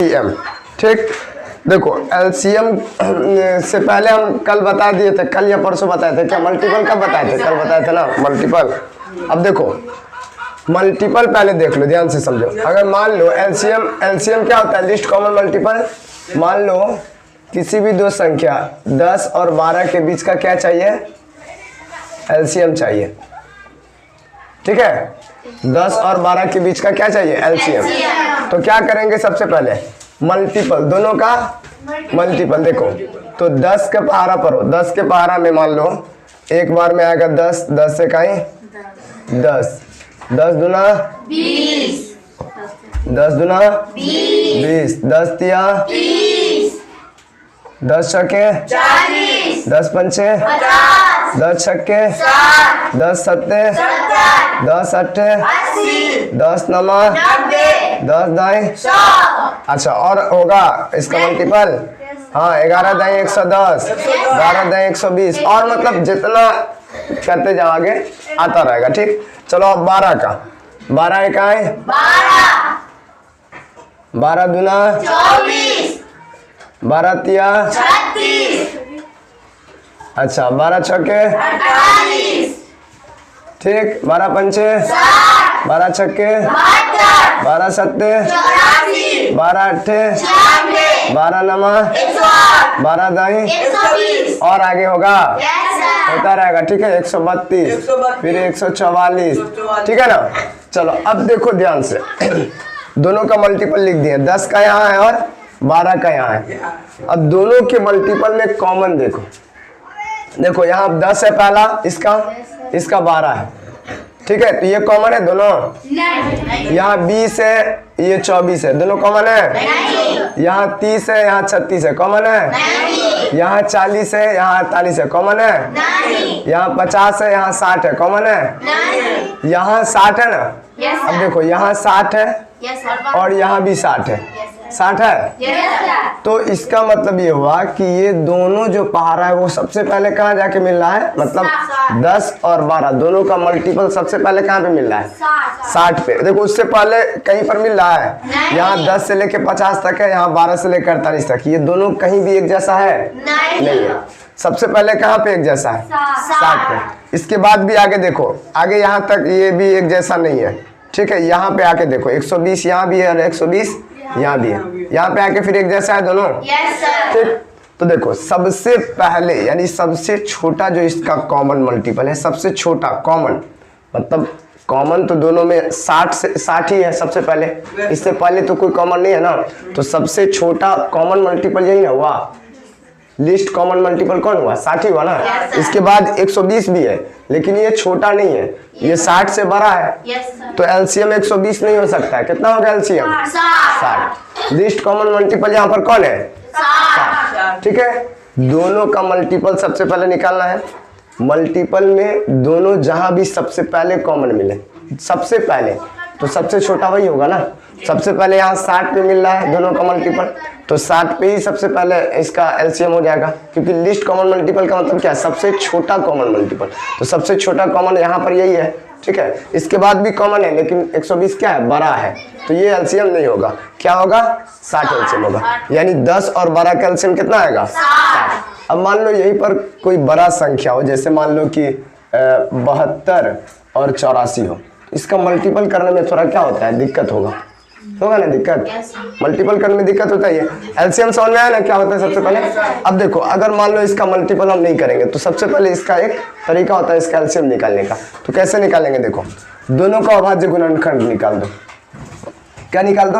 M. ठीक, देखो LCM से पहले हम कल बता दिए थे, कल या परसों बताए थे क्या? मल्टीपल कब बताए थे? कल बताए थे ना मल्टीपल। अब देखो मल्टीपल पहले देख लो, ध्यान से समझो। अगर मान लो एलसीएम क्या होता है? List common multiple. मान लो किसी भी दो संख्या 10 और 12 के बीच का क्या चाहिए? एलसीएम चाहिए। ठीक है, 10 और 12 के बीच का क्या चाहिए? एलसीएम। तो क्या करेंगे? सबसे पहले मल्टीपल, दोनों का मल्टीपल। देखो तो 10 के पहाड़ा पर हो, 10 के पहाड़ा में मान लो एक बार में आएगा 10, 10 से कहीं 10, 10 दूना 20, 10 दूना 20, 10 तिया 10 छक्के 40, 10 पंचे 50, 10 छक्के 60, 10 सत्ते 70, 10 अट्ठे 80, 10 नमा 90, 10 दाएं 100। अच्छा, और होगा इसका मल्टीपल? हाँ, 11 दाएं 110, 12 दाएं 120, और मतलब जितना करते जाओगे आता रहेगा। ठीक, चलो अब 12 का, 12 एक आए 12 दूना 24, 12 तिया 36, अच्छा 12 छक्के 48, ठीक, 12 पंचे 60, 12 छक्के 12 सत्ते 12 अट्ठे 12 नमा 12 दाई 120, और आगे होगा होता रहेगा। ठीक है, 132, फिर 144, ठीक है ना। चलो अब देखो ध्यान से दोनों का मल्टीपल लिख दिए, 10 का यहाँ है और 12 का यहाँ है। अब दोनों के मल्टीपल में कॉमन देखो, देखो यहाँ 10 है पहला, इसका 12 है। ठीक है, तो ये कॉमन है दोनों। यहाँ 20 है, ये 24 है, दोनों कॉमन है। यहाँ 30 है, यहाँ 36 है, कॉमन है। यहाँ 40 है, यहाँ 48 है, कॉमन है। यहाँ 50 है, यहाँ 60 है, कॉमन है। यहाँ 60 है ना। अब देखो यहाँ 60 है और यहाँ भी 60 है, 60 है। तो इसका मतलब ये हुआ कि ये दोनों जो पहाड़ा है वो सबसे पहले कहाँ जाके मिल रहा है? मतलब 10 और 12 दोनों का मल्टीपल सबसे पहले कहाँ पे मिल रहा है? 60 पे। देखो उससे पहले कहीं पर मिल रहा है? यहाँ 10 से लेके 50 तक है, यहाँ 12 से लेकर 48 तक। ये दोनों कहीं भी एक जैसा है? नहीं है। सबसे पहले कहाँ पे एक जैसा है? 60 पे। इसके बाद भी आगे देखो, आगे यहाँ तक ये भी एक जैसा नहीं है। ठीक है, यहाँ पे आके देखो 120 यहाँ भी है और 120 यहाँ भी है, यहाँ पे आके फिर एक जैसा है दोनों। ठीक, तो देखो सबसे पहले यानी सबसे छोटा जो इसका कॉमन मल्टीपल है, सबसे छोटा कॉमन, मतलब कॉमन तो दोनों में 60 ही है सबसे पहले, इससे पहले तो कोई कॉमन नहीं है ना। तो सबसे छोटा कॉमन मल्टीपल यही ना हुआ, लिस्ट कॉमन मल्टीपल कौन हुआ? 60 हुआ ना। इसके बाद 120 भी है, लेकिन ये छोटा नहीं है, ये 60 से बड़ा है। तो एलसीएम 120 नहीं हो सकता है। कितना होगा एलसीएम? 60। लिस्ट कॉमन मल्टीपल यहाँ पर कौन है? 60। ठीक है, दोनों का मल्टीपल सबसे पहले निकालना है। मल्टीपल में दोनों जहां भी सबसे पहले कॉमन मिले, सबसे पहले, तो सबसे छोटा वही होगा ना। सबसे पहले यहाँ 60 पे मिल रहा है दोनों का मल्टीपल, तो 60 पे ही सबसे पहले इसका एलसीएम हो जाएगा, क्योंकि लिस्ट कॉमन मल्टीपल का मतलब क्या है? सबसे छोटा कॉमन मल्टीपल। तो सबसे छोटा कॉमन यहाँ पर यही है। ठीक है, इसके बाद भी कॉमन है, लेकिन 120 क्या है? बड़ा है, तो ये एलसीएम नहीं होगा। क्या होगा? 60 एलसीएम होगा। यानी 10 और 12 का एलसीएम कितना आएगा? 60। अब मान लो यहीं पर कोई बड़ा संख्या हो, जैसे मान लो कि 72 और 84 हो, इसका मल्टीपल करने में थोड़ा क्या होता है? दिक्कत होगा ना दिक्कत? मल्टीपल करने में दिक्कत होता है। एलसीएम समझ में आया ना क्या होता है सबसे पहले? अब देखो अगर मान लो इसका मल्टीपल हम नहीं करेंगे, तो सबसे पहले इसका एक तरीका होता है इसका एलसीएम निकालने का। तो कैसे निकालेंगे? देखो दोनों का अभाज्य गुणनखंड निकाल दो। क्या निकाल दो?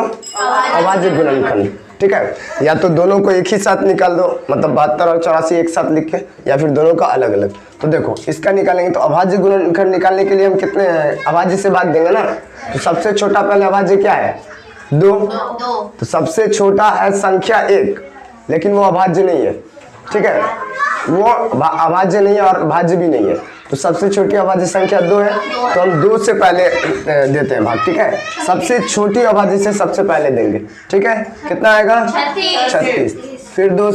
अभाज्य गुणनखंड। ठीक है, या तो दोनों को एक ही साथ निकाल दो, मतलब 72 और 84 एक साथ लिख के, या फिर दोनों का अलग अलग। तो देखो इसका निकालेंगे, तो अभाज्य गुणनखंड निकालने के लिए हम कितने अभाज्य से भाग देंगे ना। तो सबसे छोटा पहले अभाज्य क्या है? 2। तो सबसे छोटा है संख्या 1, लेकिन वो अभाज्य नहीं है। ठीक है, वो अभाज्य नहीं है और भाज्य भी नहीं है। तो सबसे छोटी अभाज्य संख्या 2 है, तो हम 2 से पहले देते हैं भाग। ठीक है, सबसे छोटी अभाज्य से सबसे पहले देंगे। ठीक है, कितना आएगा? 36। फिर 2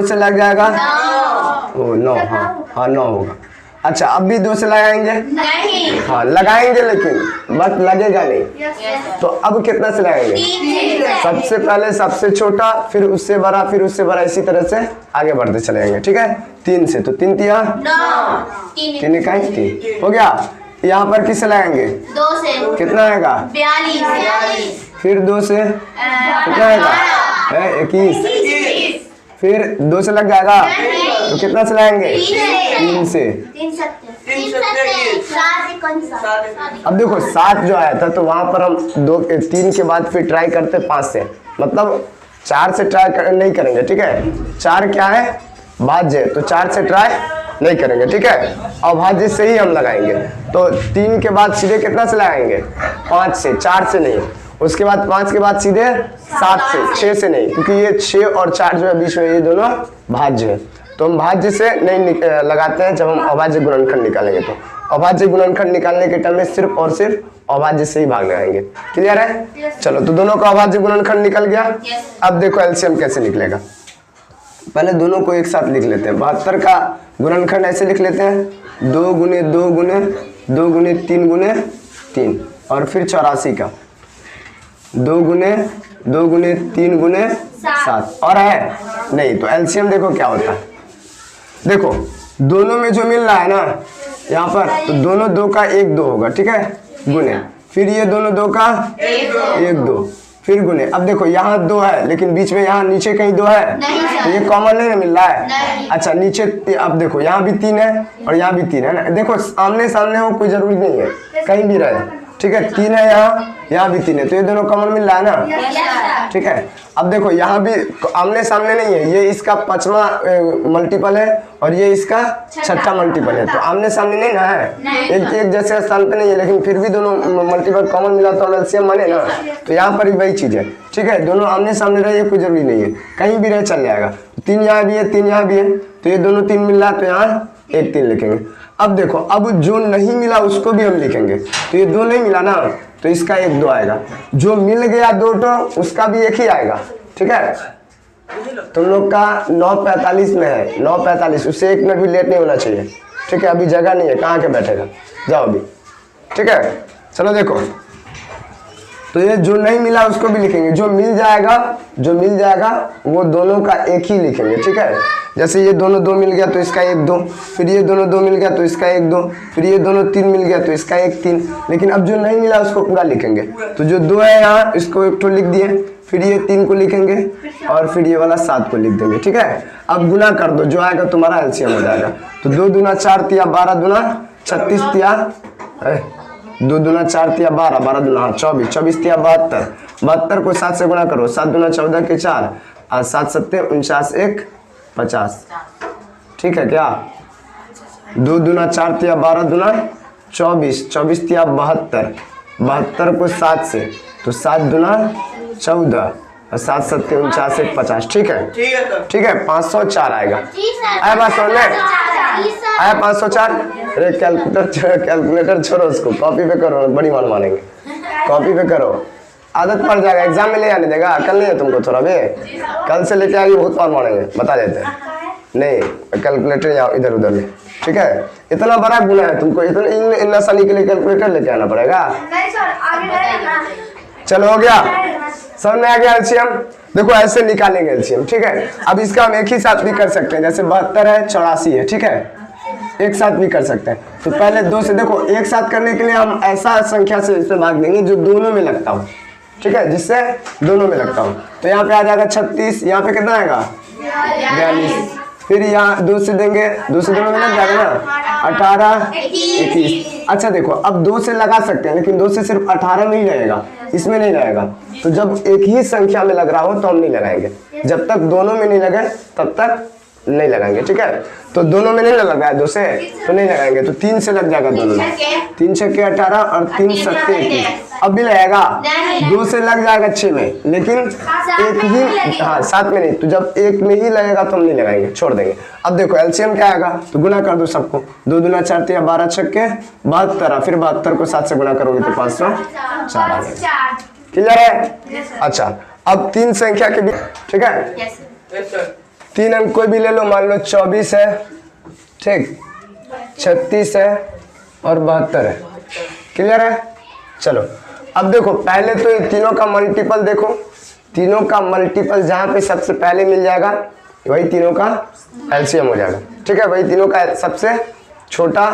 से लग जाएगा 9। हाँ 9 होगा। अच्छा अब भी 2 से लगाएंगे? नहीं। हाँ लगाएंगे लेकिन बस लगेगा नहीं। तो अब कितना से लगाएंगे? सबसे पहले सबसे छोटा, फिर उससे बड़ा, फिर उससे बड़ा, इसी तरह से आगे बढ़ते चलेंगे। ठीक है, 3 से, तो 3 तिया 3 इकाई 3 हो गया। यहाँ पर किससे लगाएंगे? 2 से। कितना आएगा? 42। फिर 2 से कितना आएगा? 21। फिर 2 से लग जाएगा तो कितना से लगाएंगे? 3 से। 7। अब देखो 7 जो आया था तो वहां पर हम 3 के बाद फिर ट्राई करते 5 से, मतलब 4 से ट्राई नहीं करेंगे। ठीक है, 4 क्या है? भाज्य, तो 4 से ट्राई नहीं करेंगे। ठीक है, अभाज्य से ही हम लगाएंगे। तो 3 के बाद सीधे कितना से लगाएंगे? 5 से, 4 से नहीं। उसके बाद 5 के बाद सीधे 7 से, 6 से नहीं, क्योंकि ये 6 और 4 जो है बीच में, ये दोनों भाज्य है। तो हम भाज्य से नहीं लगाते हैं जब हम अभाज्य गुणनखंड निकालेंगे। तो अभाज्य गुणनखंड निकालने के टाइम में सिर्फ और सिर्फ अभाज्य से ही भाग लगाएंगे। क्लियर है? चलो, तो दोनों का अभाज्य गुणनखंड निकल गया। अब देखो एलसीएम कैसे निकलेगा। पहले दोनों को एक साथ लिख लेते हैं। 72 का गुणनखंड ऐसे लिख लेते हैं, 2 गुने 2 गुने 2 गुने 3 गुने 3, और फिर 84 का 2 गुने 2 गुने 3 गुने 7, और है नहीं। तो एलसीएम देखो क्या होता है। देखो दोनों में जो मिल रहा है ना यहाँ पर, तो दोनों 2 का 1 2 होगा। ठीक है, गुने, फिर ये दोनों 2 का 1 2, फिर गुने। अब देखो यहाँ 2 है लेकिन बीच में यहाँ नीचे कहीं 2 है, तो ये कॉमन नहीं ना मिल रहा है। अच्छा नीचे, अब देखो यहाँ भी 3 है और यहाँ भी 3 है ना। देखो आमने सामने हो कोई जरूरी नहीं है, कहीं भी रहे। ठीक है, 3 है यहाँ भी 3 है, तो ये दोनों कॉमन मिल रहा है ना। ठीक है, अब देखो यहाँ भी आमने सामने नहीं है, ये इसका 5वां मल्टीपल है और ये इसका 6ठा मल्टीपल है, तो आमने सामने नहीं ना है, एक जैसे स्थान पे नहीं है, लेकिन फिर भी दोनों मल्टीपल कॉमन मिला तो एलसीएम माने ना। तो यहाँ पर भी वही चीज है। ठीक है, दोनों आमने सामने रहे कोई जरूरी नहीं है, कहीं भी रहे चल जाएगा। 3 यहाँ भी है 3 यहाँ भी है, तो ये दोनों 3 मिल रहा है, तो यहाँ 1 3 लिखेंगे। अब देखो, अब जो नहीं मिला उसको भी हम लिखेंगे। तो ये 2 नहीं मिला ना, तो इसका 1 2 आएगा। जो मिल गया 2 तो उसका भी 1 ही आएगा। ठीक है, तुम लोग का 9:45 में है, 9:45, उससे 1 मिनट भी लेट नहीं होना चाहिए। ठीक है, अभी जगह नहीं है, कहाँ के बैठेगा, जाओ अभी। ठीक है, चलो देखो, तो ये जो नहीं मिला उसको भी लिखेंगे, जो मिल जाएगा वो दोनों का 1 ही लिखेंगे। ठीक है, जैसे ये दोनों 2 मिल गया तो इसका 1 2, फिर ये दोनों 2 मिल गया तो इसका 1 2, फिर ये दोनों 3 मिल गया तो इसका 1 3। लेकिन अब जो नहीं मिला उसको पूरा लिखेंगे। तो जो 2 है यहाँ, इसको 1 ठो लिख दिए, फिर ये 3 को लिखेंगे और फिर ये वाला 7 को लिख देंगे। ठीक है, अब गुना कर दो, जो आएगा तुम्हारा एलसीएम हो जाएगा। तो 2 दूना 4 तिया 12 दूना 36 तिया 2 दूना 4 तिया 12 12 दूना 24 24 तिया 72 72 को 7 से गुना करो, 7 दूना 14 के 4 और 7 7 49 1 50। ठीक है क्या? 2 दूना 4 तिया 12 दूना 24 24 तिया 72 72 को 7 से, तो 7 दूना 14 और 7 7 49 1 50। ठीक है, ठीक है, 504 आएगा। आया बात समझ में? आया 504? अरे कैलकुलेटर छोड़ो, उसको कॉपी पे करो, बड़ी मान मानेंगे। कॉपी पे करो, आदत पड़ जाएगा, एग्जाम में ले आने देगा। कल नहीं है तुमको थोड़ा भी, कल से लेके आएगी बहुत मान मानेंगे, बता देते हैं। नहीं, कैलकुलेटर यहाँ इधर उधर ले। ठीक है, इतना बड़ा गुना है तुमको, इतना इन आसानी के लिए कैलकुलेटर लेके आना पड़ेगा। चलो हो गया, समझ में आ गया एलसीएम? देखो ऐसे निकालेंगे एलसीएम। ठीक है, अब इसका हम एक ही साथ भी कर सकते हैं, जैसे 72 है 84 है। ठीक है, एक साथ भी कर सकते हैं। तो पहले 2 से, देखो एक साथ करने के लिए हम ऐसा संख्या से इसमें भाग देंगे जो दोनों में लगता हो। ठीक है, जिससे दोनों में लगता हो। तो यहाँ पे आ जाएगा 36, यहाँ पे कितना आएगा 42, फिर यहाँ 2 से देंगे, 2 से दोनों में लग जाएगा ना 18 21। अच्छा देखो, अब 2 से लगा सकते हैं, लेकिन 2 से सिर्फ 18 में ही लगेगा, इसमें नहीं लगेगा। तो जब एक ही संख्या में लग रहा हो तो हम नहीं लगाएंगे, जब तक दोनों में नहीं लगे तब तक नहीं लगाएंगे। ठीक है, तो दोनों में नहीं लगा है 2 से, तो नहीं लगाएंगे। तो 3 से लग जाएगा दोनों में, 3 6 के 18 और 3 7 21। अब भी लगेगा, 2 से लग जाएगा 6 में, लेकिन एक ही, हाँ 7 में नहीं। तो जब 1 में ही लगेगा तो हम नहीं लगाएंगे, छोड़ देंगे। अब देखो एलसीएम क्या आएगा, तो गुना कर दो सबको। 2 दूना 4 तिया 12 6 के 72, फिर 72 को 7 से गुना करोगे तो 504 आ जाएगा। क्लियर है? अच्छा, अब 3 संख्या के बीच, ठीक है, 3 अंक कोई भी ले लो, मान लो 24 है। ठीक, 36 है और 72 है। क्लियर है? चलो अब देखो, पहले तो ये तीनों का मल्टीपल देखो, तीनों का मल्टीपल जहाँ पे सबसे पहले मिल जाएगा वही तीनों का एलसीएम हो जाएगा। ठीक है, वही तीनों का सबसे छोटा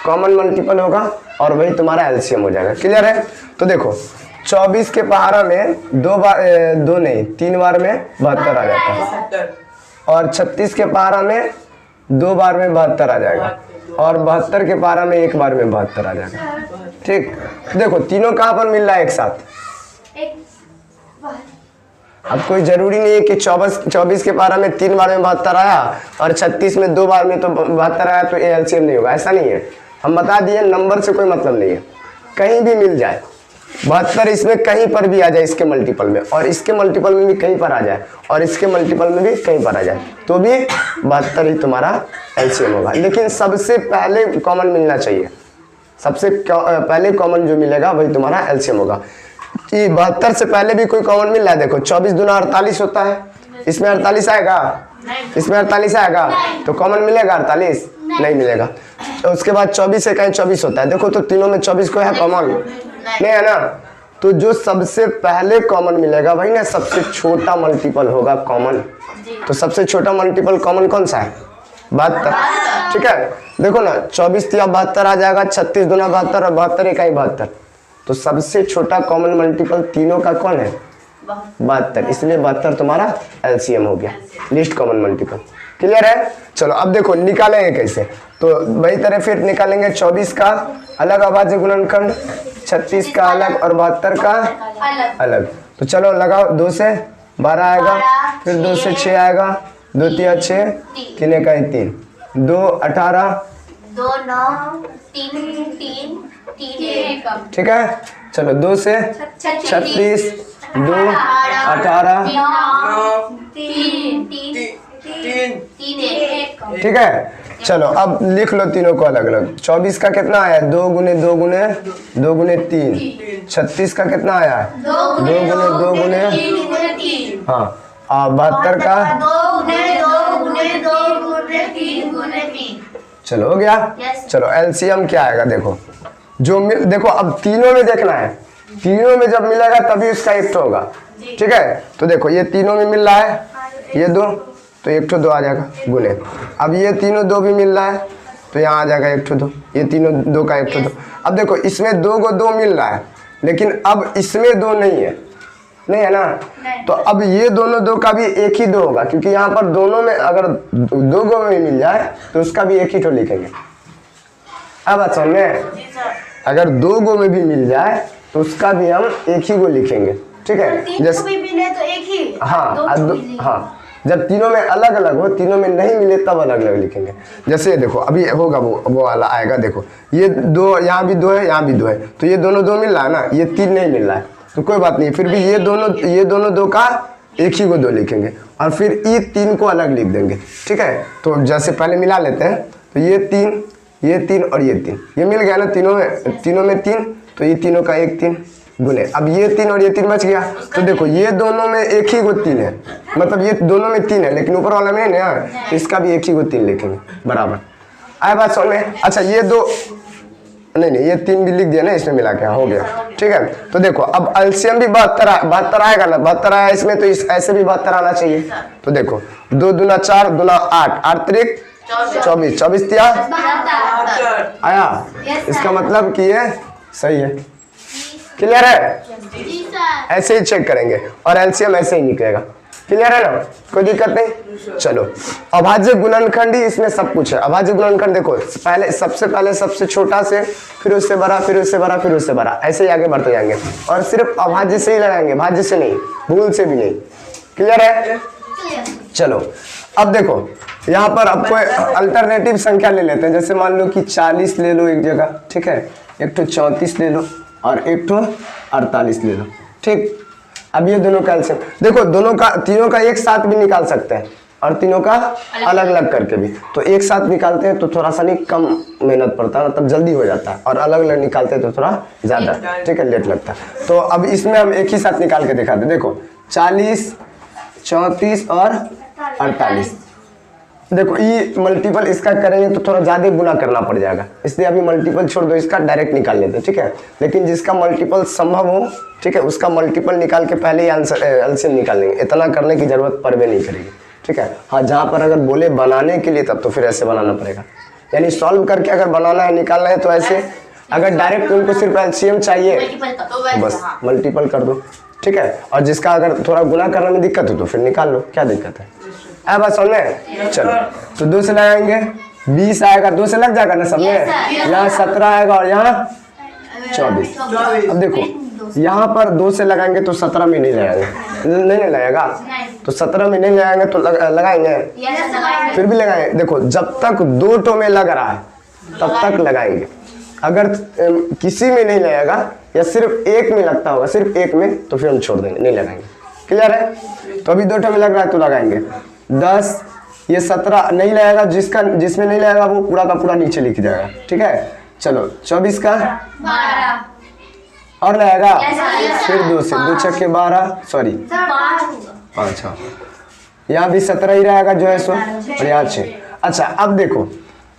कॉमन मल्टीपल होगा और वही तुम्हारा एलसीएम हो जाएगा। क्लियर है? तो देखो 24 के पहाड़ा में 3 बार में 72 आ जाता है, और 36 के पहाड़ा में 2 बार में 72 आ जाएगा, और 72 के पहाड़ा में 1 बार में 72 आ जाएगा। ठीक, देखो तीनों कहाँ पर मिल रहा है एक साथ। अब कोई जरूरी नहीं है कि 24 के पारा में 3 बार में 72 आया और 36 में 2 बार में तो 72 आया तो ये एलसीएम नहीं होगा, ऐसा नहीं है। हम बता दिए नंबर से कोई मतलब नहीं है, कहीं भी मिल जाए 72 इसमें कहीं पर भी आ जाए इसके मल्टीपल में, और इसके मल्टीपल में भी कहीं पर आ जाए, और इसके मल्टीपल में भी कहीं पर आ जाए, तो भी 72 ही तुम्हारा एलसीएम होगा। लेकिन सबसे पहले कॉमन मिलना चाहिए, सबसे पहले कॉमन जो मिलेगा वही तुम्हारा एलसीएम होगा। ये 72 से पहले भी कोई कॉमन मिल रहा है, देखो 24 दूना 48 होता है, इसमें 48 आएगा, इसमें 48 आएगा, तो कॉमन मिलेगा 48? नहीं मिलेगा। तो उसके बाद 24 से कहीं 24 होता है, देखो तो तीनों में 24 को है कॉमन, नहीं है ना? तो जो सबसे पहले कॉमन मिलेगा वही ना सबसे छोटा मल्टीपल होगा कॉमन। तो सबसे छोटा मल्टीपल कॉमन कौन सा है? 72। ठीक है, देखो ना 24 या 72 आ जाएगा, 36 दूना 72 और 72 इकाई 72, तो सबसे छोटा कॉमन मल्टीपल तीनों का कौन है? 72, इसलिए 72 तुम्हारा एलसीएम हो गया, लीस्ट कॉमन मल्टीपल। क्लियर है? चलो अब देखो निकालेंगे कैसे, तो वही तरह फिर निकालेंगे 24 का अलग अभाज्य गुणनखंड, 36 का अलग और 72 का अलग। तो चलो लगाओ, 2 से 12 आएगा, फिर 2 से 6 आएगा, 2 तिया 6, 3 इकाई 3, 2 18, 2 9 3 ठीक है। चलो 2 से 36, 2 18, ठीक है। चलो अब लिख लो तीनों को अलग अलग। 24 का कितना आया? 2 गुने 2 गुने 2 गुने 3। 36 का कितना आया? 2 गुने 2 गुने, हाँ। 72 का 2 गुने 2 गुने 3। चलो हो गया। चलो एलसीएम क्या आएगा देखो, जो देखो अब तीनों में देखना है, तीनों में जब मिलेगा तभी उसका एक ठो होगा। ठीक है, तो देखो ये तीनों में मिल रहा है, ये 2 तो 1 ठो 2 आ जाएगा गुने। अब ये तीनों 2 भी मिल रहा है तो यहाँ आ जाएगा 1 ठो 2, ये तीनों 2 का 1 ठो 2। अब देखो इसमें 2 को 2 मिल रहा है, लेकिन अब इसमें 2 नहीं है, नहीं है ना? तो अब ये दोनों 2 का भी एक ही 2 होगा, क्योंकि यहाँ पर दोनों में अगर 2 गो में मिल जाए तो उसका भी एक ही ठो लिखेंगे। अब अच्छा में अगर 2 गो में भी मिल जाए तो उसका भी हम एक ही गो लिखेंगे। ठीक है, जैसे भी मिले तो एक ही, हाँ, जब तीनों में अलग अलग हो, तीनों में नहीं मिले तब अलग अलग लिखेंगे। जैसे देखो अभी होगा वो वाला आएगा, देखो ये 2 यहाँ भी 2 है, यहाँ भी 2 है, तो ये दोनों 2 मिल रहा है ना, ये 3 नहीं मिल रहा है, तो कोई बात नहीं, फिर भी ये दोनों 2 का एक ही को 2 लिखेंगे और फिर ये 3 को अलग लिख देंगे। ठीक है, तो जैसे पहले मिला लेते हैं, तो ये 3 और ये 3, ये मिल गया ना तीनों में 3, तो ये तीनों का 1 3 गुने। अब ये 3 और ये 3 बच गया, तो देखो ये दोनों में एक ही को 3 है, मतलब ये दोनों में 3 है, लेकिन ऊपर वाला में नहीं है, इसका भी एक ही को 3 लिखेंगे बराबर। आए बात समझ में? अच्छा ये 2 नहीं ये 3 भी लिख दिया ना, इसमें मिला के हो गया। ठीक है, तो देखो अब एलसीएम भी 72 आएगा ना, 72 आया इसमें, तो इस ऐसे भी 72 आना चाहिए। तो देखो 2 दूना 4 दूना 8, 8 त्रिक 24, 24 तिया आया, इसका मतलब कि ये सही है। क्लियर है? ऐसे ही चेक करेंगे और एलसीएम ऐसे ही निकलेगा। क्लियर है ना, कोई दिक्कत नहीं। चलो अभाज्य गुणनखंड ही इसमें सब कुछ है। अभाज्य गुणनखंड देखो सबसे पहले सबसे छोटा से, फिर उससे बड़ा, फिर उससे बड़ा, फिर उससे बड़ा, ऐसे ही आगे बढ़ते जाएंगे, और सिर्फ अभाज्य से ही लगाएंगे, भाज्य से नहीं, भूल से भी नहीं। क्लियर है? चलो अब देखो यहाँ पर आपको अल्टरनेटिव संख्या ले लेते हैं, जैसे मान लो कि 40 ले लो एक जगह, ठीक है, एक ठो 34 ले लो और एक ठो 48 ले लो। ठीक, अब ये दोनों का एलसीएम देखो, तीनों का एक साथ भी निकाल सकते हैं और तीनों का अलग अलग करके भी। तो एक साथ निकालते हैं तो थोड़ा सा नहीं कम मेहनत पड़ता है, मतलब जल्दी हो जाता है, और अलग अलग निकालते हैं तो थोड़ा ज़्यादा, ठीक है, लेट लगता है। तो अब इसमें हम एक ही साथ निकाल के दिखाते हैं। देखो 40, 34 और 48, देखो ये मल्टीपल इसका करेंगे तो थोड़ा ज़्यादा गुना करना पड़ जाएगा, इसलिए अभी मल्टीपल छोड़ दो, इसका डायरेक्ट निकाल लेते हैं, ठीक है। लेकिन जिसका मल्टीपल संभव हो, ठीक है, उसका मल्टीपल निकाल के पहले ही आंसर एलसीएम निकाल लेंगे, इतना करने की जरूरत पड़वे नहीं करेगी, ठीक है। हाँ, जहाँ पर अगर बोले बनाने के लिए तब तो फिर ऐसे बनाना पड़ेगा, यानी सॉल्व करके अगर बनाना है निकालना है तो ऐसे, अगर डायरेक्ट उनको सिर्फ एलसीएम चाहिए तो बस मल्टीपल कर दो, ठीक है। और जिसका अगर थोड़ा गुना करने में दिक्कत हो तो फिर निकाल लो, क्या दिक्कत है, बस समझ में। चलो तो 2 से लगाएंगे 20 आएगा, 2 से लग जाएगा ना सब में, यहाँ 17 आएगा और यहाँ 24। अब देखो यहाँ पर 2 से लगाएंगे तो 17 में नहीं लगाएंगे, नहीं लगेगा, तो 17 में नहीं लगाएंगे तो लगाएंगे, फिर भी लगाएंगे। देखो जब तक 2 टो में लग रहा है तब तक लगाएंगे, अगर किसी में नहीं लगेगा या सिर्फ एक में लगता होगा, सिर्फ एक में, तो फिर हम छोड़ देंगे, नहीं लगाएंगे। क्लियर है? तो अभी 2 टो में लग रहा है तो लगाएंगे 10, ये 17 नहीं लगेगा, जिसमें नहीं लगेगा वो पूरा का पूरा नीचे लिख जाएगा, ठीक है। चलो 24 का 12 और लगेगा, फिर 2 से 2 छक्के 12, सॉरी 5, हाँ यहाँ भी 17 ही रहेगा जो है सो, और यहाँ 6। अच्छा अब देखो,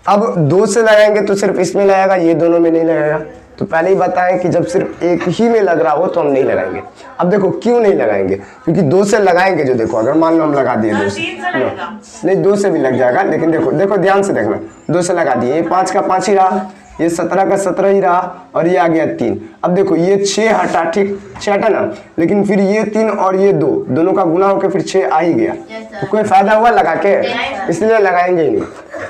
अब 2 से लगाएंगे तो सिर्फ इसमें लगेगा, ये दोनों में नहीं लगेगा, तो पहले ही बताएं कि जब सिर्फ एक ही में लग रहा हो तो हम नहीं लगाएंगे। अब देखो क्यों नहीं लगाएंगे, क्योंकि 2 से लगाएंगे जो, देखो अगर मान लो हम लगा दिए 2 से, नहीं 2 से भी लग जाएगा, लेकिन देखो ध्यान से देखना, 2 से लगा दिए, ये 5 का 5 ही रहा, ये 17 का 17 ही रहा, और ये आ गया 3। अब देखो ये 6 हटा, ठीक 6 हटा ना, लेकिन फिर ये 3 और ये 2 दोनों का गुना होकर फिर 6 आ ही गया, तो कोई फायदा हुआ लगा के, इसलिए लगाएंगे ही नहीं।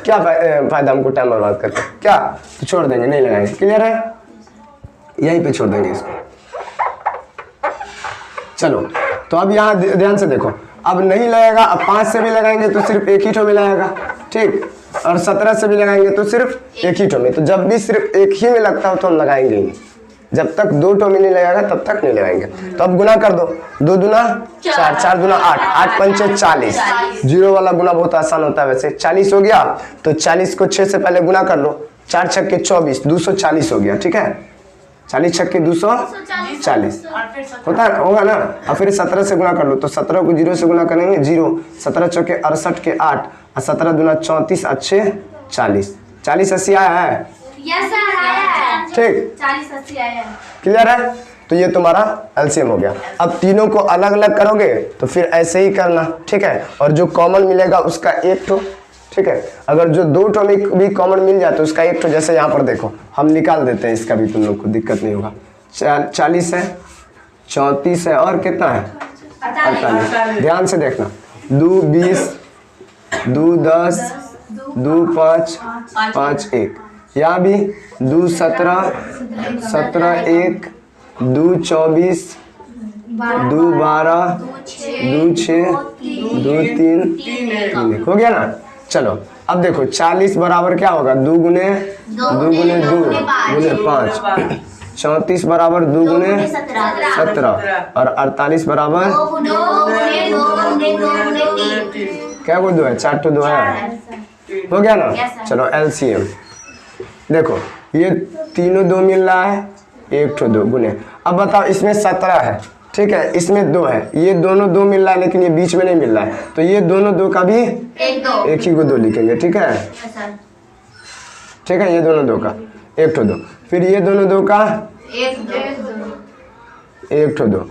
क्या फायदा हमको टाइम बर्बाद करके, क्या, तो छोड़ देंगे, नहीं लगाएंगे। क्लियर है? यहीं पे छोड़ देंगे इसको। चलो तो अब यहाँ ध्यान से देखो, अब नहीं लगेगा, अब 5 से भी लगाएंगे तो सिर्फ एक ही ठो में लगेगा, ठीक, और 17 से भी लगाएंगे तो सिर्फ एक ही ठो में, तो जब भी सिर्फ एक ही में लगता हो तो हम लगाएंगे ही नहीं, जब तक 2 ठो में नहीं लगेगा तब तक नहीं लगाएंगे। तो अब गुना कर दो, 2 दूना 4, 4 दूना 8, 8 पंचे 40, जीरो वाला गुना बहुत आसान होता है वैसे। 40 हो गया, तो 40 को 6 से पहले गुना कर लो, 4 छक्के 24, 240 हो गया, ठीक है। 40 छक्के 240 होता है, होगा ना। और फिर 17 से गुना कर लो, तो 17 को 0 से गुना करेंगे 0, 17 चौके 68 के 8, और 17 दूना 34, अच्छे 40, 40 80 आया है, ठीक, 40 80 आया। क्लियर है? तो ये तुम्हारा एलसीएम हो गया। अब तीनों को अलग अलग करोगे तो फिर ऐसे ही करना, ठीक है, और जो कॉमन मिलेगा उसका एक ठो, ठीक है। अगर जो 2 ठो में भी कॉमन मिल जाए तो उसका एक ठो, जैसे यहाँ पर देखो हम निकाल देते हैं, इसका भी तुम लोग को दिक्कत नहीं होगा। 40 है, 34 है, और कितना है 48। ध्यान से देखना, 2 20, 2 10, 2 5, 5 1, यहाँ भी 2 17, 17 1, 2 24, 2 12, 2 6, 2 3 हो गया ना। चलो अब देखो 40 बराबर क्या होगा, 2 गुने 2 गुने 5, 34 बराबर 2 गुने 17, और 48 बराबर क्या को 2 है, 4 तो 2 है, हो गया ना। चलो एलसीएम देखो, ये तीनों 2 मिल रहा है, एक ठो 2 गुने, अब बताओ इसमें 17 है, ठीक है, इसमें 2 है, ये दोनों 2 मिल रहा है, लेकिन ये बीच में नहीं मिल रहा है, तो ये दोनों 2 का भी एक ही को 2 लिखेंगे, ठीक है, ठीक है, ये दोनों 2 का एक ठो 2, फिर ये दोनों 2 का एक ठो 2,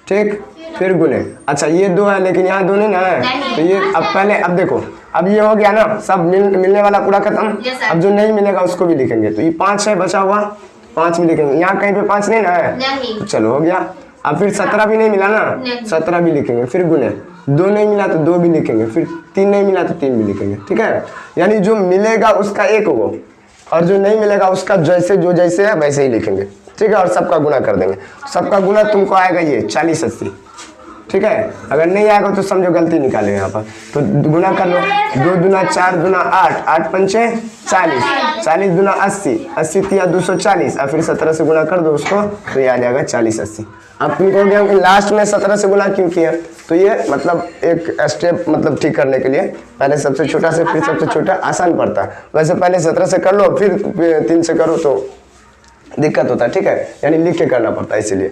ठीक, फिर गुने। अच्छा ये 2 है, लेकिन यहाँ 2 नहीं ना है, तो ये अब पहले, अब देखो अब ये हो गया ना, सब मिलने वाला पूरा खत्म। अब जो नहीं मिलेगा उसको भी लिखेंगे, तो ये 5 है बचा हुआ, 5 भी लिखेंगे, यहाँ कहीं पे 5 नहीं ना है, तो चलो हो गया। अब फिर 17 भी नहीं मिला ना, 17 भी लिखेंगे, फिर गुने, 2 नहीं मिला तो 2 भी लिखेंगे, फिर 3 नहीं मिला तो 3 भी लिखेंगे, ठीक है। यानी जो मिलेगा उसका एक होगा, और जो नहीं मिलेगा उसका जैसे है वैसे ही लिखेंगे, ठीक है, और सबका गुना कर देंगे। सबका गुना तुमको आएगा ये 40 80, ठीक है। अगर नहीं आएगा तो समझो गलती निकाले यहाँ पर, तो गुना कर लो, 2 दूना 4 दूना 8, 8 पंचे 40, 40 दूना 80, 80 तिया 240, और फिर 17 से गुना कर दो उसको, तो ये आ जाएगा 40 80। अब तुम कहोगे हम लास्ट में 17 से गुना क्यों किया, तो ये मतलब एक स्टेप मतलब ठीक करने के लिए, पहले सबसे छोटा से फिर सबसे छोटा, आसान पड़ता है। वैसे पहले 17 से कर लो, फिर 3 से करो तो दिक्कत होता है, ठीक है, यानी लिख के करना पड़ता है, इसीलिए।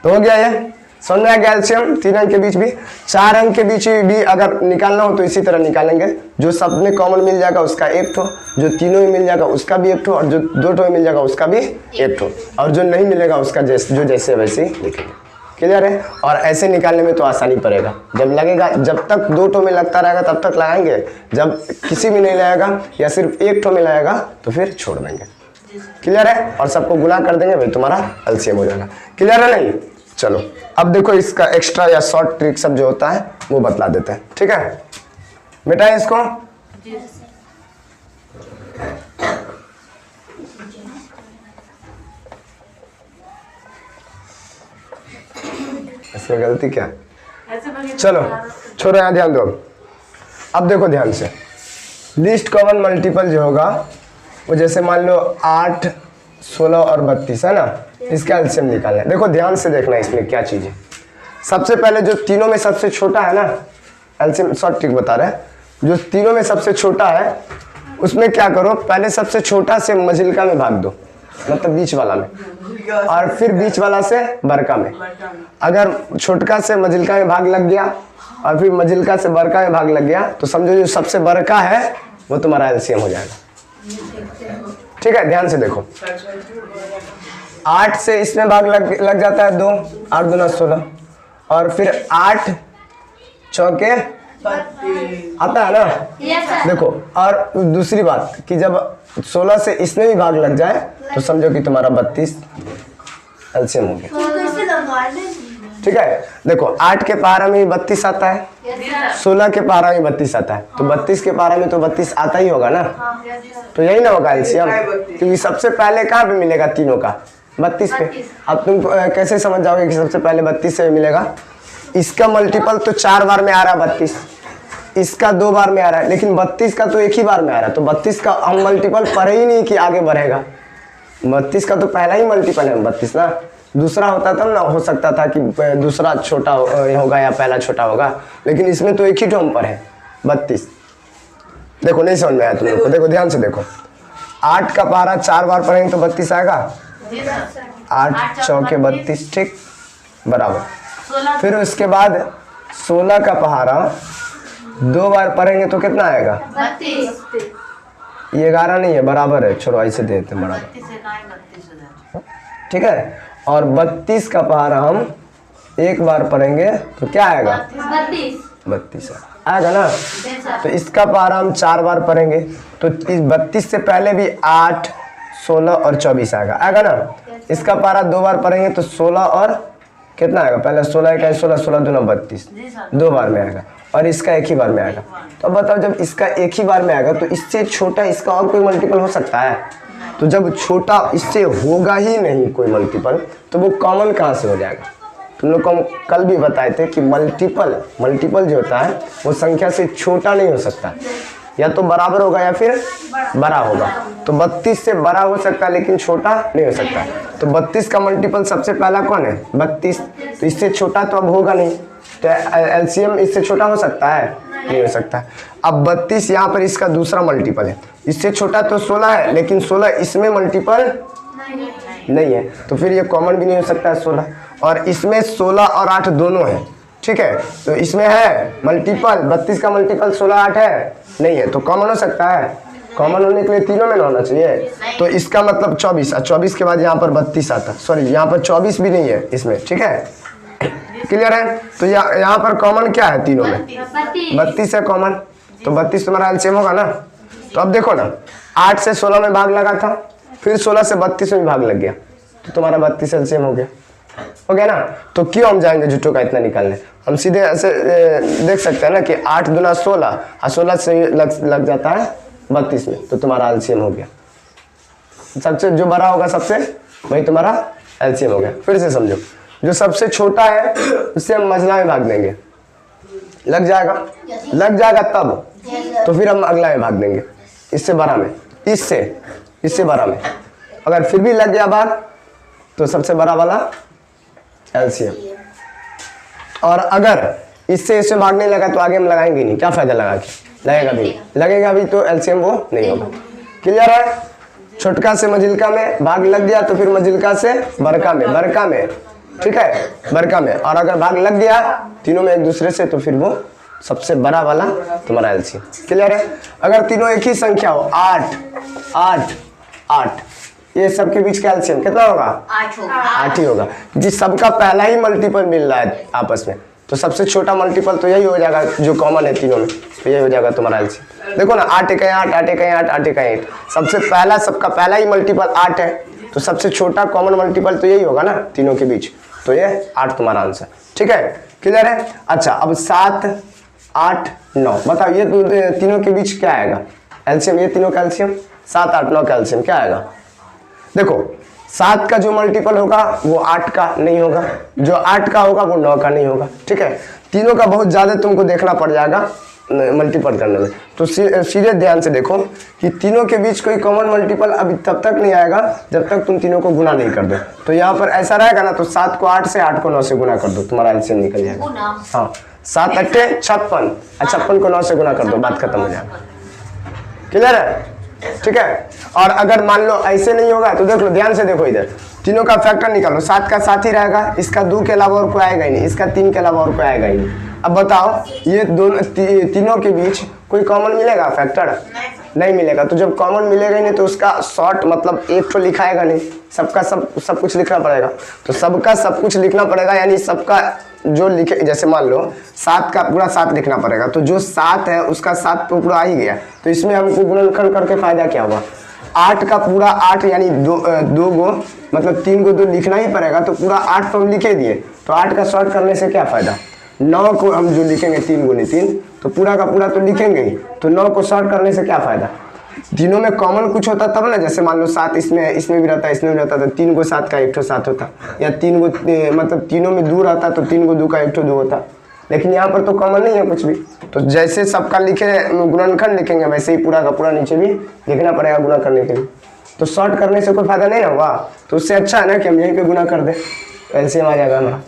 तो हो गया ये, समझ में आ गया एलसीएम? 3 अंक के बीच भी, 4 अंक के बीच भी अगर निकालना हो तो इसी तरह निकालेंगे। जो सब में कॉमन मिल जाएगा उसका एक ठो, जो तीनों में मिल जाएगा उसका भी एक ठो, और जो 2 ठो में मिल जाएगा उसका भी एक ठो, और जो नहीं मिलेगा उसका जैसे वैसे लिखेंगे। क्लियर है? और ऐसे निकालने में तो आसानी पड़ेगा। जब लगेगा, जब तक 2 ठो में लगता रहेगा तब तक लगाएंगे, जब किसी में नहीं लगेगा या सिर्फ एक ठो में लगेगा तो फिर छोड़ देंगे। क्लियर है? और सबको गुना कर देंगे, भाई तुम्हारा एलसीएम हो जाएगा। क्लियर है? नहीं? चलो अब देखो इसका एक्स्ट्रा या शॉर्ट ट्रिक सब जो होता है वो बतला देते हैं। ठीक है, मिटाएं इसको। इसमें गलती क्या? चलो छोड़ो, यहाँ ध्यान दो। अब देखो ध्यान से, लीस्ट कॉमन मल्टीपल जो होगा वो जैसे मान लो 8, 16 और 32 है ना, इसका एलसीएम निकालना है। देखो ध्यान से देखना इसमें क्या चीज़ है। सबसे पहले जो तीनों में सबसे छोटा है ना, एलसीएम शॉर्ट ट्रिक बता रहे हैं, जो तीनों में सबसे छोटा है उसमें क्या करो, पहले सबसे छोटा से मझिलका में भाग दो, मतलब बीच वाला में, और फिर बीच वाला से बड़का में। अगर छोटका से मझिलका में भाग लग गया और फिर मझिलका से बड़का में भाग लग गया तो समझो जो सबसे बड़का है वो तुम्हारा एलसीएम हो जाएगा। ठीक है, ध्यान से देखो, 8 से इसमें भाग लग जाता है 2, 8 दूना 16, और फिर 8 चौके आता है ना। देखो, और दूसरी बात कि जब 16 से इसमें भी भाग लग जाए तो समझो कि तुम्हारा 32 एलसीएम हो गया। ठीक है, देखो 8 के पारा में 32 आता है, 16 के पारा में 32 आता है, तो 32 के पारा में तो 32 आता ही होगा ना, तो यही ना होगा एलसीएम, क्योंकि सबसे पहले कहाँ पे मिलेगा तीनों का? 32 पे। अब तुम कैसे समझ जाओगे कि सबसे पहले 32 से मिलेगा? इसका मल्टीपल तो 4 बार में आ रहा है 32, इसका 2 बार में आ रहा है, लेकिन 32 का तो एक ही बार में आ रहा है, तो 32 का हम मल्टीपल पढ़े ही नहीं कि आगे बढ़ेगा। 32 का तो पहला ही मल्टीपल है 32 ना, दूसरा होता तब ना हो सकता था कि दूसरा छोटा होगा या पहला छोटा होगा, लेकिन इसमें तो एक ही टर्म पर है 32। देखो नहीं समझ में आया तुम लोग को? देखो ध्यान से देखो, 8 का पारा 4 बार पढ़ेंगे तो 32 आएगा, 8 चौके 32, ठीक, बराबर। फिर उसके बाद 16 का पहाड़ा 2 बार पढ़ेंगे तो कितना आएगा? 32। ये 11 नहीं है, बराबर है, छोड़ो ऐसे दे देते हैं बराबर। ठीक है, और 32 का पहाड़ा हम 1 बार पढ़ेंगे तो क्या आएगा? 32 आएगा ना। तो इसका पहाड़ा हम 4 बार पढ़ेंगे तो इस 32 से पहले भी 8, 16 और 24 आएगा ना। इसका पहाड़ा 2 बार पढ़ेंगे तो 16 और कितना आएगा? पहले 16 का 16, 16 दूना 32, 2 बार में आएगा, और इसका एक ही बार में आएगा। तो अब बताओ, जब इसका एक ही बार में आएगा तो इससे छोटा इसका और कोई मल्टीपल हो सकता है? तो जब छोटा इससे होगा ही नहीं कोई मल्टीपल तो वो कॉमन कहाँ से हो जाएगा? तुम लोग को हम कल भी बताए थे कि मल्टीपल जो होता है वो संख्या से छोटा नहीं हो सकता, या तो बराबर होगा या फिर बड़ा होगा। तो 32 से बड़ा हो सकता है लेकिन छोटा नहीं हो सकता। तो 32 का मल्टीपल सबसे पहला कौन है? 32। तो इससे छोटा तो अब होगा नहीं, तो एलसीएम इससे छोटा हो सकता है? नहीं हो सकता। अब 32 यहाँ पर इसका दूसरा मल्टीपल है, इससे छोटा तो 16 है, लेकिन 16 इसमें मल्टीपल नहीं है, तो फिर ये कॉमन भी नहीं हो सकता है 16। और इसमें 16 और 8 दोनों है, ठीक है, तो इसमें है मल्टीपल, 32 का मल्टीपल 16, 8 है नहीं है, तो कॉमन हो सकता है? कॉमन होने के लिए तीनों में ना होना चाहिए। तो इसका मतलब 24, और 24 के बाद यहाँ पर 32 आता, सॉरी यहाँ पर 24 भी नहीं है इसमें, ठीक है, क्लियर है? तो यहाँ पर कॉमन क्या है तीनों में? 32 है कॉमन, तो 32 तुम्हारा एलसीएम होगा ना। तो अब देखो ना, 8 से 16 में भाग लगा था, फिर 16 से 32 में भाग लग गया, तो तुम्हारा 32 एलसीएम हो गया ना। तो क्यों हम जाएंगे झूठों का इतना निकालने? हम सीधे ऐसे देख सकते हैं ना कि 8 दूना 16, और 16 से लग जाता है 32 में, तो तुम्हारा एलसीएम हो गया। सबसे जो बड़ा होगा सबसे, वही तुम्हारा एलसीएम हो गया। फिर से समझो, जो सबसे छोटा है उससे हम मझला में भाग देंगे, लग जाएगा तब, तो फिर हम अगला में भाग देंगे, इससे बड़ा में, इससे बड़ा में। अगर फिर भी लग गया भाग तो सबसे बड़ा वाला एलसीएम। और अगर इससे भाग नहीं लगा तो आगे हम लगाएंगे नहीं, क्या फायदा लगा के? लगेगा भी तो एलसीएम वो नहीं होगा। क्लियर है? छोटका से मझिलका में भाग लग गया तो फिर मझिलका से बड़का में, ठीक है, बड़का में। और अगर भाग लग गया तीनों में एक दूसरे से तो फिर वो सबसे बड़ा वाला तुम्हारा एलसीएम। क्लियर है? अगर तीनों एक ही संख्या हो 8 8 8, ये सबके बीच का एलसीएम कितना होगा? 8 होगा। 8 ही होगा, क्योंकि सबका पहला ही मल्टीपल मिल रहा है आपस में, तो सबसे छोटा मल्टीपल तो यही हो जाएगा जो कॉमन है तीनों में, तो यही हो जाएगा तुम्हारा एलसीएम। देखो ना 8 1 8 8 1 8 8 1 8, सबसे पहला सबका पहला ही मल्टीपल 8 है, तो सबसे छोटा कॉमन मल्टीपल तो यही होगा ना तीनों के बीच, तो ये 8 तुम्हारा आंसर। ठीक है, क्लियर है? अच्छा, अब 7 8 9 बताओ ये तीनों के बीच क्या आएगा एलसीएम? ये तीनों का एलसीएम 7 8 9 का एलसीएम क्या आएगा? देखो 7 का जो मल्टीपल होगा वो 8 का नहीं होगा, जो 8 का होगा वो 9 का नहीं होगा। ठीक है, तीनों का बहुत ज़्यादा तुमको देखना पड़ जाएगा मल्टीपल करने में, तो सीधे ध्यान से देखो कि तीनों के बीच कोई कॉमन मल्टीपल अभी तब तक नहीं आएगा जब तक तुम तीनों को गुना नहीं कर दो। तो यहाँ पर ऐसा रहेगा ना, तो 7 को 8 से 8 को 9 से गुना कर दो, तुम्हारा एलसीएम निकल जाएगा। हाँ, 7 8 56, 56 को 9 से गुना कर दो, बात खत्म हो जाएगा। क्लियर है? ठीक है, और अगर मान लो ऐसे नहीं होगा तो देख लो, ध्यान से देखो, इधर तीनों का फैक्टर निकालो, 7 का 7 ही रहेगा, इसका 2 के अलावा और कोई आएगा ही नहीं, इसका 3 के अलावा और कोई आएगा ही नहीं। अब बताओ ये दोनों तीनों के बीच कोई कॉमन मिलेगा फैक्टर? नहीं मिलेगा। तो जब कॉमन मिलेगा ही नहीं तो उसका शॉर्ट मतलब एक तो लिखाएगा नहीं, सबका सब कुछ लिखना पड़ेगा, तो सबका सब कुछ लिखना पड़ेगा, यानी सबका जो लिखे, जैसे मान लो 7 का पूरा 7 लिखना पड़ेगा, तो जो 7 है उसका 7 तो पूरा आ ही गया, तो इसमें हमको गुणनखंड करके फायदा क्या हुआ? 8 का पूरा 8 यानी दो गो मतलब 3 को 2 लिखना ही पड़ेगा, तो पूरा 8 तो हम लिखे दिए, तो 8 का शॉर्ट करने से क्या फायदा? 9 को हम जो लिखेंगे 3 गुने 3, तो पूरा का पूरा तो लिखेंगे ही, तो 9 को शॉर्ट करने से क्या फायदा? तीनों में कॉमन कुछ होता तब ना, जैसे मान लो 7 इसमें भी रहता है, इसमें भी रहता, तो 3 को 7 का 1 ठो 7 होता, या 3 को मतलब तीनों में 2 रहता तो 3 को 2 का 1 ठो 2 होता, लेकिन यहाँ पर तो कॉमन नहीं है कुछ भी, तो जैसे सबका लिखे गुणनखंड लिखेंगे वैसे ही पूरा का पूरा नीचे भी लिखना पड़ेगा गुना करने के लिए, तो शॉर्ट करने से कोई फायदा नहीं ना हुआ, तो उससे अच्छा है ना कि हम यहीं पे गुना कर दें, एलसीएम आ जाएगा हमारा।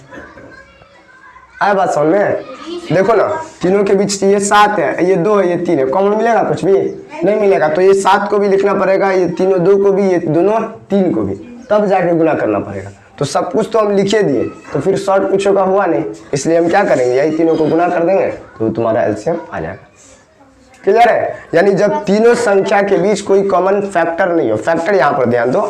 आया बात समझ में? देखो ना तीनों के बीच ये 7 है, ये 2 है, ये 3 है, कॉमन मिलेगा कुछ भी नहीं मिलेगा, तो ये 7 को भी लिखना पड़ेगा, ये तीनों 2 को भी, ये दोनों 3 को भी, तब जाके गुना करना पड़ेगा। तो सब कुछ तो हम लिखे दिए, तो फिर शॉर्ट कुछ का हुआ नहीं, इसलिए हम क्या करेंगे, यही तीनों को गुना कर देंगे तो तुम्हारा एलसीएम आ जाएगा। क्लियर है? यानी जब तीनों संख्या के बीच कोई कॉमन फैक्टर नहीं हो, फैक्टर यहाँ पर ध्यान दो,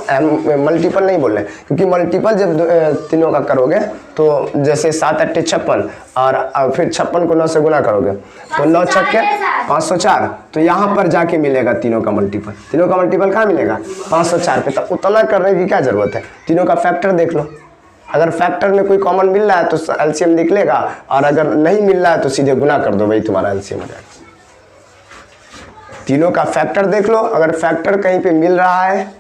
मल्टीपल नहीं बोल रहे, क्योंकि मल्टीपल जब तीनों का करोगे तो जैसे 7 8 56 और फिर 56 को 9 से गुना करोगे तो 9 छक्के 504, तो यहाँ पर जाके मिलेगा तीनों का मल्टीपल। तीनों का मल्टीपल कहाँ मिलेगा? 504 पे। तो उतना करने की क्या जरूरत है, तीनों का फैक्टर देख लो, अगर फैक्टर में कोई कॉमन मिल रहा है तो एलसीएम निकलेगा, और अगर नहीं मिल रहा है तो सीधे गुना कर दो, वही तुम्हारा एलसीएम हो जाएगा। तीनों का फैक्टर देख लो, अगर फैक्टर कहीं पे मिल रहा है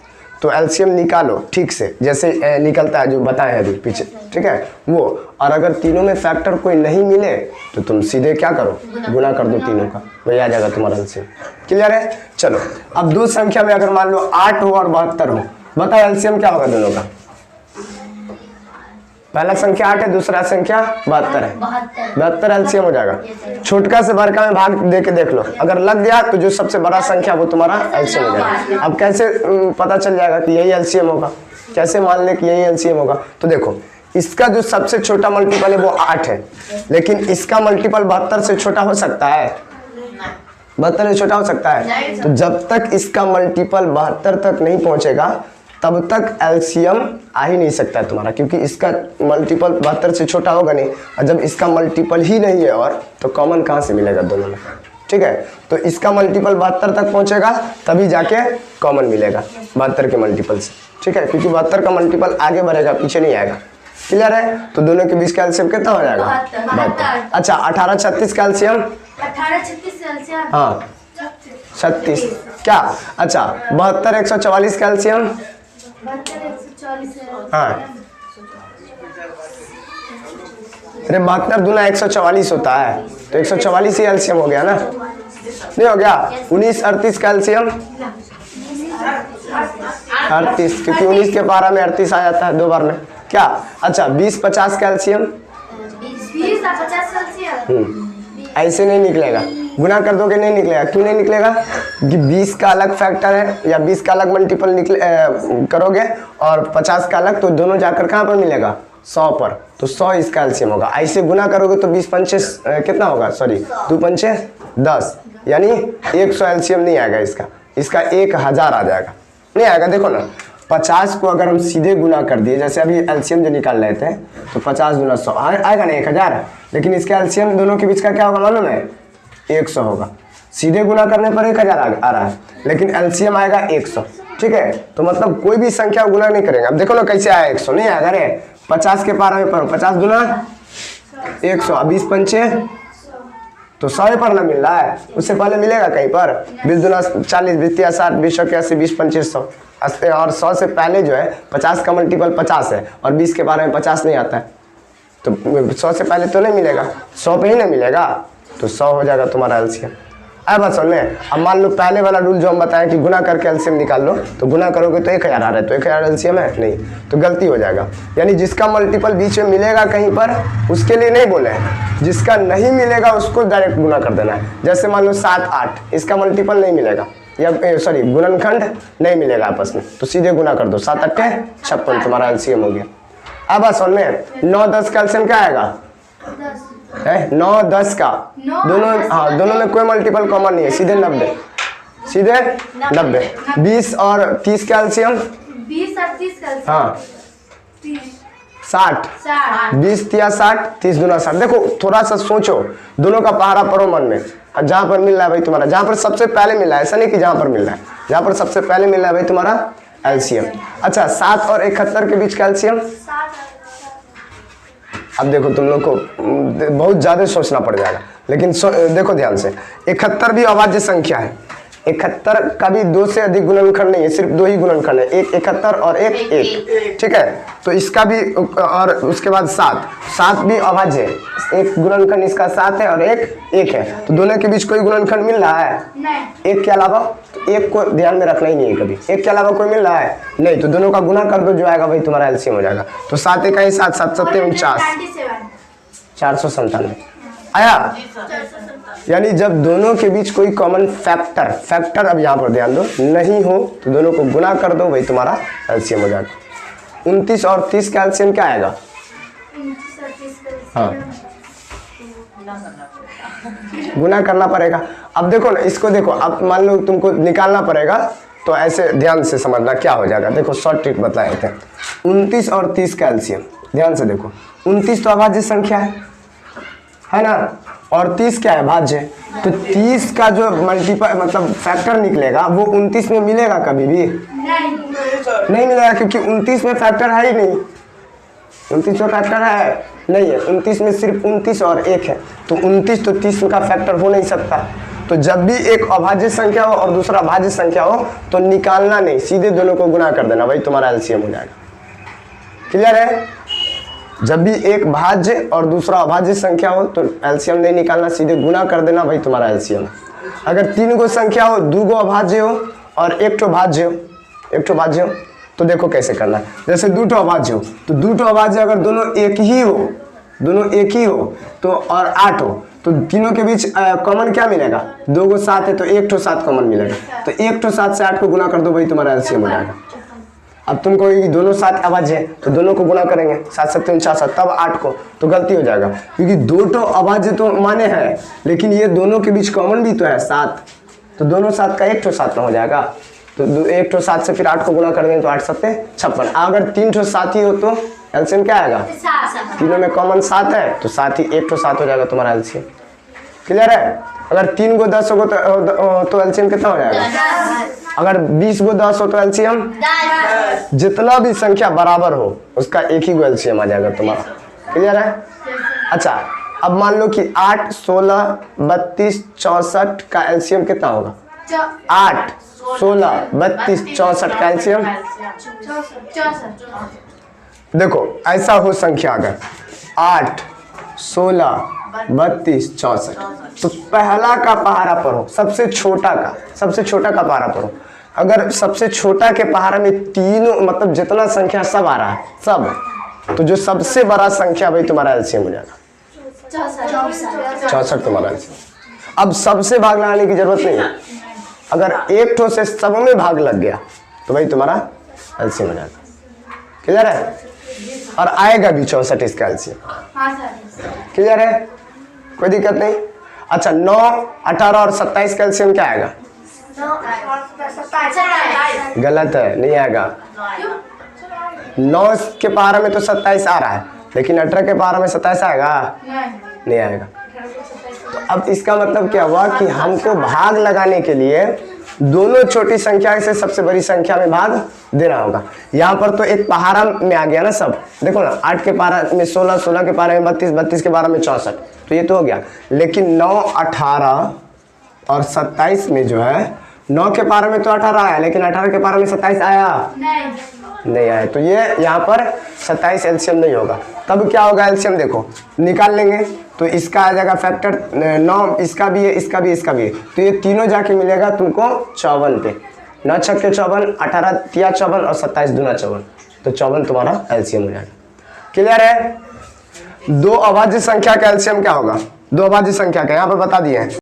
तो एलसीएम निकालो ठीक से, जैसे निकलता है जो बताए हैं अभी पीछे, ठीक है वो। और अगर तीनों में फैक्टर कोई नहीं मिले तो तुम सीधे क्या करो, गुना कर दो तीनों का, वही आ जाएगा तुम्हारा एलसीएम। क्लियर है? चलो अब दो संख्या में अगर मान लो 8 हो और 72 हो, बताओ एलसीएम क्या होगा दोनों का? पहला संख्या 8 है, दूसरा संख्या 72 है, 72 एलसीएम हो जाएगा। छोटका से बड़का में भाग दे के देख लो, अगर लग गया तो जो सबसे बड़ा संख्या वो तुम्हारा एलसीएम हो जाएगा। अब कैसे पता चल जाएगा कि यही एलसीएम होगा, कैसे मान ले कि यही एलसीएम होगा? तो देखो इसका जो सबसे छोटा मल्टीपल है वो 8 है, लेकिन इसका मल्टीपल 72 से छोटा हो सकता है? 72 से छोटा हो सकता है? तो जब तक इसका मल्टीपल 72 तक नहीं पहुंचेगा तब तक एलसीएम आ ही नहीं सकता है तुम्हारा, क्योंकि इसका मल्टीपल 72 से छोटा होगा नहीं, और जब इसका मल्टीपल ही नहीं है और तो कॉमन कहाँ से मिलेगा दोनों में? ठीक है, तो इसका मल्टीपल 72 तक पहुंचेगा तभी जाके कॉमन मिलेगा 72 के मल्टीपल से, ठीक है, क्योंकि 72 का मल्टीपल आगे बढ़ेगा पीछे नहीं आएगा। क्लियर है? तो दोनों के बीच का एलसीएम कितना हो जाएगा? 72। अच्छा 18 36 का एलसीएम? 18 36 एलसीएम हाँ 36 क्या? अच्छा 72 144 का एलसीएम? 140 हाँ अरे 72 दूना 144 होता है, तो 144 ही एलसीएम हो गया ना, नहीं हो गया? 19 38 का एलसीएम? 38, क्योंकि 19 के 12 में 38 आ जाता है 2 बार में, क्या? अच्छा 20 50 का एलसीएम? 20 50 एलसीएम ऐसे नहीं निकलेगा, गुना कर दोगे नहीं निकलेगा। क्यों नहीं निकलेगा? कि 20 का अलग फैक्टर है या 20 का अलग मल्टीपल करोगे और 50 का अलग, तो दोनों जाकर कहाँ पर मिलेगा? 100 पर, तो 100 इसका एलसीएम होगा। ऐसे गुना करोगे तो 20 पंचे कितना होगा, सॉरी 2 पंचे 10, यानी 100 एलसीएम नहीं आएगा इसका, इसका 1000 आ जाएगा, नहीं आएगा। देखो ना 50 को अगर हम सीधे गुना कर दिए, जैसे अभी एलसीएम जो निकाल रहे थे, तो 50 गुना 100 आएगा ना 1000, लेकिन इसका एलसीएम दोनों के बीच का क्या होगा मालूम है, 100 होगा। सीधे गुना करने पर 1000 आ रहा है, लेकिन एलसीएम आएगा 100, ठीक है। तो मतलब कोई भी संख्या गुना नहीं करेंगे। अब देखो ना कैसे आया 100, नहीं आएगा रे, 50 के पारा में पढ़ो, 50 गुना 100, 20 पंचे तो 100 पर ना मिल रहा है, उससे पहले मिलेगा कहीं पर, 20 दुना 40, 20 या 60, 20 के 80, 20 पंचे 100, और 100 से पहले जो है 50 का मल्टीपल 50 है, और 20 के बारे में 50 नहीं आता है, तो 100 से पहले तो नहीं मिलेगा, 100 पे ही ना मिलेगा, तो 100 हो जाएगा तुम्हारा एलसीएम। अब बात सुन ले, अब मान लो पहले वाला रूल जो हम बताएं कि गुना करके एलसीएम निकाल लो, तो गुना करोगे तो 1000 आ रहा है, तो 1000 एलसीएम है नहीं, तो गलती हो जाएगा। यानी जिसका मल्टीपल बीच में मिलेगा कहीं पर, उसके लिए नहीं बोले हैं, जिसका नहीं मिलेगा उसको डायरेक्ट गुना कर देना है। जैसे मान लो 7 8, इसका मल्टीपल नहीं मिलेगा, या सॉरी गुणनखंड नहीं मिलेगा आपस में, तो सीधे गुना कर दो, 7 8 56 तुम्हारा एलसीएम हो गया। अब बात सुन ले, 9 10 का एलसीएम क्या आएगा, 9 10 का, दोनों हाँ दोनों में कोई मल्टीपल कॉमन नहीं है, सीधे 90, सीधे 90। 20 और 30 का एलसीएम, 20 और 30 का एलसीएम, हाँ 60, 60, 20 या 60, 30 दुना 60। देखो थोड़ा सा सोचो, दोनों का पहाड़ा पढ़ो मन में, और जहाँ पर मिल रहा है भाई तुम्हारा, जहाँ पर सबसे पहले मिल रहा है, ऐसा नहीं कि जहाँ पर मिल रहा है, जहाँ पर सबसे पहले मिल रहा है भाई तुम्हारा एलसीएम। अच्छा 7 और 71 के बीच का एलसीएम, अब देखो तुम लोग को बहुत ज़्यादा सोचना पड़ जाएगा, लेकिन देखो ध्यान से, 71 भी अभाज्य संख्या है, 71 का भी 2 से अधिक गुणनखंड नहीं है, सिर्फ 2 ही गुणनखंड है, एक 71 और एक 1, ठीक है। तो इसका भी, और उसके बाद 7 भी अभाज्य है, एक गुणनखंड इसका 7 है और एक 1 है, तो दोनों के बीच कोई गुणनखंड मिल रहा है नहीं, एक के अलावा, तो एक को ध्यान में रखना ही नहीं है कभी, एक के अलावा कोई मिल रहा है नहीं, तो दोनों का गुना कर दो, जो आएगा भाई तुम्हारा एलसीएम हो जाएगा। तो 7 1 7 7 7 49, 497 आया। यानी जब दोनों के बीच कोई कॉमन फैक्टर अब यहाँ पर ध्यान दो नहीं हो, तो दोनों को गुना कर दो, भाई तुम्हारा एलसीएम हो जाएगा। 29 और 30 का एलसीएम क्या आएगा, हाँ गुना करना पड़ेगा। अब देखो ना, इसको देखो, अब मान लो तुमको निकालना पड़ेगा, तो ऐसे ध्यान से समझना क्या हो जाएगा। देखो शॉर्ट ट्रिक बता देते हैं, 29 और 30 का एलसीएम ध्यान से देखो, 29 तो अभाज्य संख्या है ना, और 30 क्या है, भाज्य। तो 30 का जो मल्टीपल मतलब फैक्टर निकलेगा वो 29 में मिलेगा, कभी भी नहीं मिलेगा, क्योंकि 29 में फैक्टर है ही नहीं, 29 में फैक्टर है नहीं है, 29 में सिर्फ 29 और 1 है, तो 29 तो 30 का फैक्टर हो नहीं सकता। तो जब भी एक अभाज्य संख्या हो और दूसरा भाज्य संख्या हो, तो निकालना नहीं, सीधे दोनों को गुना कर देना, भाई तुम्हारा एलसीएम हो जाएगा। क्लियर है? जब भी एक भाज्य और दूसरा अभाज्य संख्या हो तो एलसीएम नहीं निकालना, सीधे गुना कर देना, भाई तुम्हारा एलसीएम। अगर 3 गो संख्या हो, 2 गो अभाज्य हो और 1 ठो भाज्य हो, 1 ठो भाज्य हो, तो देखो कैसे करना है। जैसे 2 ठो अभाज्य हो, तो 2 ठो अभाज्य अगर दोनों एक ही हो, दोनों एक ही हो तो, और 8 हो, तो तीनों के बीच कॉमन क्या मिलेगा, 2 गो 7 है तो 1 ठो 7 कॉमन मिलेगा, तो 1 ठो 7 से 8 को गुना कर दो, भाई तुम्हारा एलसीएम हो जाएगा। अब तुम कहोगे दोनों 7 अभाज्य है, तो दोनों को गुना करेंगे, 7 7 49 तब 8 को, तो गलती हो जाएगा, क्योंकि 2 ठो अभाज्य तो माने हैं, लेकिन ये दोनों के बीच कॉमन भी तो है 7, तो दोनों 7 का 1 ठो 7 में हो जाएगा, तो 1 ठो 7 से फिर 8 को गुना कर देंगे, तो 8 7 56। अगर 3 ठो 7 ही हो तो एलसीएम क्या आएगा, तीनों में कॉमन 7 है, तो 7 ही 1 ठो 7 हो जाएगा तुम्हारा एलसीएम। क्लियर है? अगर 3 गो 10 हो तो एलसीएम कितना हो जाएगा, अगर 20 गो 10 हो तो एलसीएम, जितना भी संख्या बराबर हो उसका एक ही गो एलसीएम आ जाएगा तुम्हारा। क्लियर है? अच्छा अब मान लो कि 8 16 32 64 का एलसीएम कितना होगा, 8 16 32 64 का एलसीएम। देखो ऐसा हो संख्या अगर 8 16 32 64, तो पहला का पहाड़ा पढ़ो, सबसे छोटा का पहाड़ा पढ़ो। अगर सबसे छोटा के पहाड़ा में तीनों मतलब जितना संख्या सब आ रहा है सब, तो जो सबसे बड़ा संख्या भाई तुम्हारा एलसीएम हो जाएगा 64 तुम्हारा एलसीएम। अब सबसे भाग लगाने की जरूरत नहीं है, अगर 1 ठो से सब में भाग लग गया तो भाई तुम्हारा एलसीएम हो जाएगा। क्लियर है? और आएगा भी 64 इसका एलसीएम। हाँ सर। क्लियर है, कोई दिक्कत नहीं। अच्छा 9, 18 और 27 का एलसीएम क्या आएगा? 27। गलत है, नहीं आएगा। 9 के पारा में तो 27 आ रहा है, लेकिन 18 के पारा में 27 आएगा? नहीं आएगा। तो अब इसका मतलब क्या हुआ कि हमको भाग लगाने के लिए दोनों छोटी संख्या से सबसे बड़ी संख्या में भाग देना होगा। यहाँ पर तो एक पहाड़ा में आ गया ना सब, देखो ना 8 के पारा में 16, 16 के पारा में 32, 32 के पारा में 64, तो ये तो हो गया। लेकिन 9, 18 और 27 में जो है 9 के पारा में तो 18 आया, लेकिन 18 के पारा में 27 आया? नहीं आया। तो ये यहाँ पर 27 एलसीएम नहीं होगा। तब क्या होगा एलसीएम देखो निकाल लेंगे, तो इसका आ जाएगा फैक्टर 9, इसका भी है, इसका भी, इसका भी है, तो ये तीनों जाके मिलेगा तुमको 54 पे। 9 छक्के 54, 18 तिया 54 और 27 दूना 54, तो 54 तुम्हारा एलसीएम हो जाएगा। क्लियर है? दो अभाज्य संख्या का एलसीएम क्या होगा? दो अभाज्य संख्या का यहाँ पर बता दिए हैं।